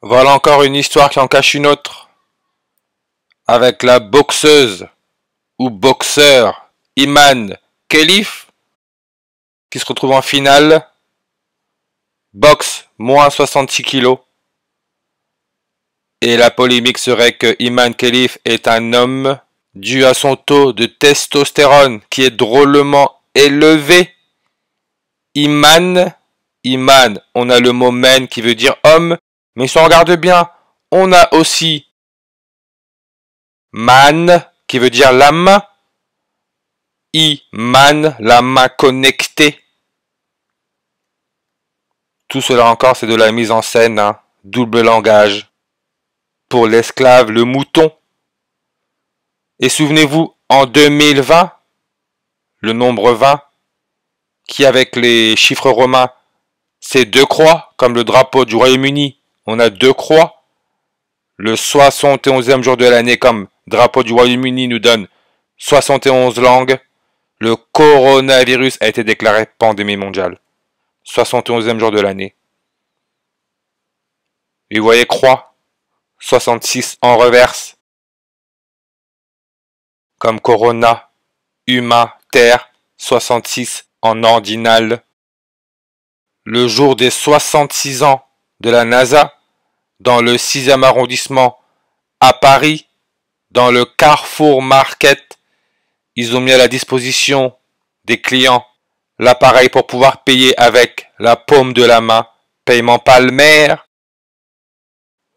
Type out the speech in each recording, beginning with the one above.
Voilà encore une histoire qui en cache une autre, avec la boxeuse ou boxeur Iman Khelif, qui se retrouve en finale, boxe moins 66 kilos. Et la polémique serait que Iman Khelif est un homme dû à son taux de testostérone qui est drôlement élevé. Iman, on a le mot men qui veut dire homme, mais si on regarde bien, on a aussi man qui veut dire la main. Iman, la main connectée. Tout cela encore, c'est de la mise en scène, hein. Double langage. Pour l'esclave, le mouton. Et souvenez-vous, en 2020, le nombre 20, qui avec les chiffres romains, c'est 2 croix, comme le drapeau du Royaume-Uni, on a 2 croix. Le 71e jour de l'année, comme drapeau du Royaume-Uni, nous donne 71 langues. Le coronavirus a été déclaré pandémie mondiale. 71e jour de l'année. Et vous voyez croix, 66 en reverse. Comme corona, humain, terre, 66 en ordinal. Le jour des 66 ans de la NASA, dans le 6e arrondissement à Paris, dans le Carrefour Market, ils ont mis à la disposition des clients l'appareil pour pouvoir payer avec la paume de la main, paiement palmaire.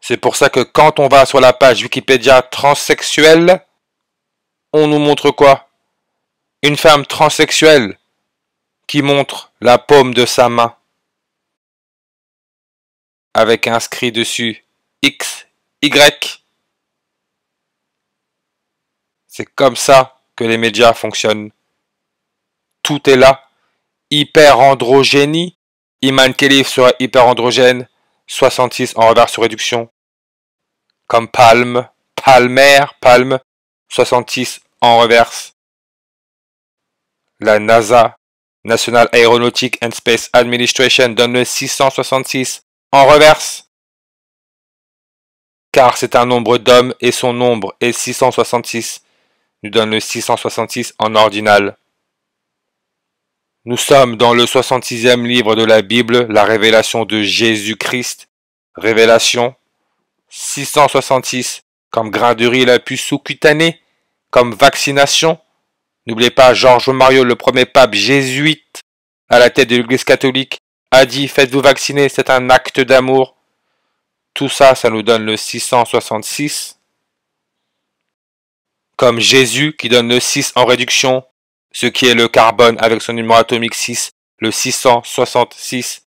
C'est pour ça que quand on va sur la page Wikipédia transsexuelle, on nous montre quoi? Une femme transsexuelle qui montre la paume de sa main avec inscrit dessus X, Y. C'est comme ça que les médias fonctionnent. Tout est là. Hyperandrogénie. Iman Khelif sera hyperandrogène. 66 en reverse sur réduction. Comme palme, palmaire, palme. 66 en reverse. La NASA, National Aeronautic and Space Administration, donne le 666 en reverse. Car c'est un nombre d'hommes et son nombre est 666. Nous donne le 666 en ordinal. Nous sommes dans le 66e livre de la Bible, la révélation de Jésus-Christ. Révélation 666 comme grain de riz la puce sous-cutanée, comme vaccination. N'oubliez pas, Georges Mariot, le premier pape jésuite à la tête de l'Église catholique, a dit « Faites-vous vacciner, c'est un acte d'amour ». Tout ça, ça nous donne le 666. Comme Jésus qui donne le 6 en réduction, ce qui est le carbone avec son numéro atomique 6, le 666.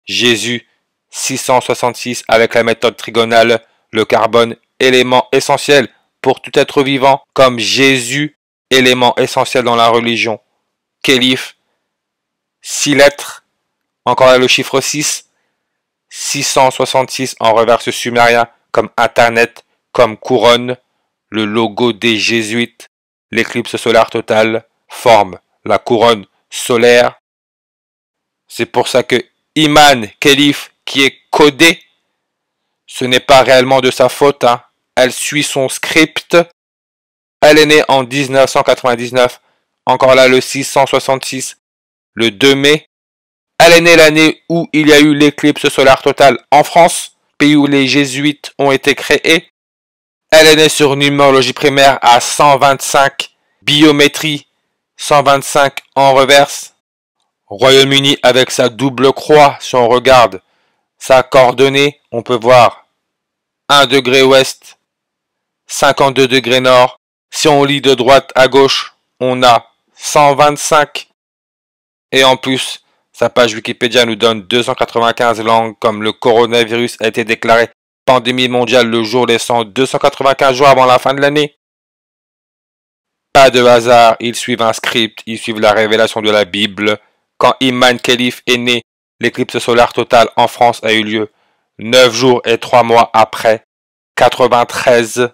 Jésus, 666 avec la méthode trigonale, le carbone, élément essentiel pour tout être vivant, comme Jésus, élément essentiel dans la religion. Khelif, 6 lettres, encore là le chiffre 6, 666 en reverse sumérien, comme Internet, comme couronne, le logo des jésuites, l'éclipse solaire totale, forme la couronne solaire. C'est pour ça que Iman Khelif, qui est codé, ce n'est pas réellement de sa faute, hein. Elle suit son script. Elle est née en 1999, encore là le 666, le 2 mai. Elle est née l'année où il y a eu l'éclipse solaire totale en France, pays où les jésuites ont été créés. Elle est née sur numérologie primaire à 125, biométrie 125 en reverse. Royaume-Uni avec sa double croix, si on regarde sa coordonnée, on peut voir 1 degré ouest, 52 degrés nord. Si on lit de droite à gauche, on a 125. Et en plus, sa page Wikipédia nous donne 295 langues, comme le coronavirus a été déclaré pandémie mondiale le jour laissant 295 jours avant la fin de l'année. Pas de hasard, ils suivent un script, ils suivent la révélation de la Bible. Quand Iman Khelif est né, l'éclipse solaire totale en France a eu lieu 9 jours et 3 mois après, 93.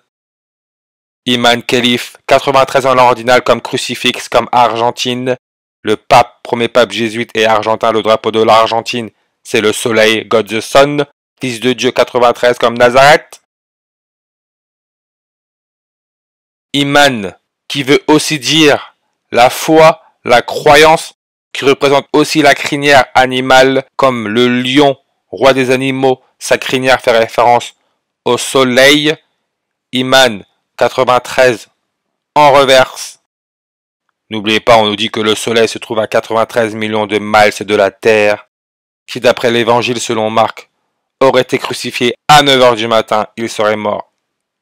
Iman Khelif, 93 en l'ordinal comme crucifix, comme Argentine. Le pape, premier pape jésuite et argentin, le drapeau de l'Argentine, c'est le soleil, God the Sun. Fils de Dieu 93 comme Nazareth. Iman, qui veut aussi dire la foi, la croyance, qui représente aussi la crinière animale comme le lion, roi des animaux, sa crinière fait référence au soleil. Iman 93 en reverse. N'oubliez pas, on nous dit que le soleil se trouve à 93 millions de miles de la Terre, qui d'après l'évangile selon Marc, aurait été crucifié à 9 h du matin, il serait mort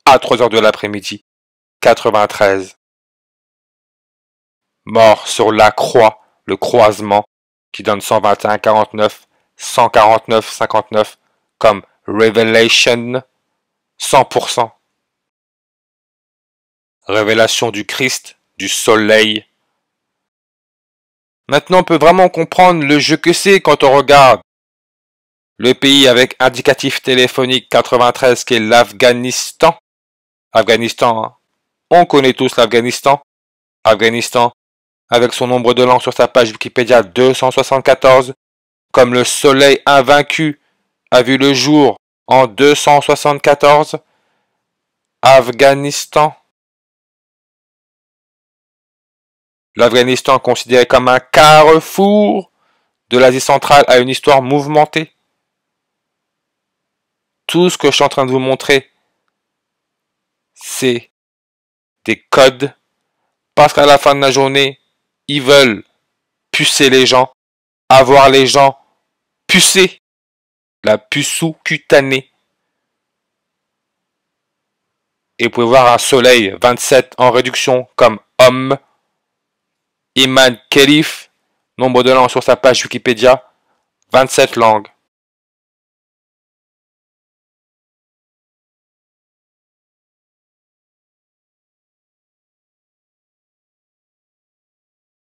à 3 h de l'après-midi. 93. Mort sur la croix, le croisement, qui donne 121, 49, 149, 59, comme Revelation, 100%. Révélation du Christ, du soleil. Maintenant, on peut vraiment comprendre le jeu que c'est quand on regarde le pays avec indicatif téléphonique 93 qui est l'Afghanistan. Afghanistan, hein. On connaît tous l'Afghanistan. Afghanistan, avec son nombre de langues sur sa page Wikipédia 274, comme le soleil invaincu a vu le jour en 274. Afghanistan. L'Afghanistan considéré comme un carrefour de l'Asie centrale a une histoire mouvementée. Tout ce que je suis en train de vous montrer, c'est des codes, parce qu'à la fin de la journée, ils veulent pucer les gens, avoir les gens pucés, la puce sous-cutanée. Et vous pouvez voir un soleil 27 en réduction comme homme. Iman Khelif, nombre de langues sur sa page Wikipédia, 27 langues.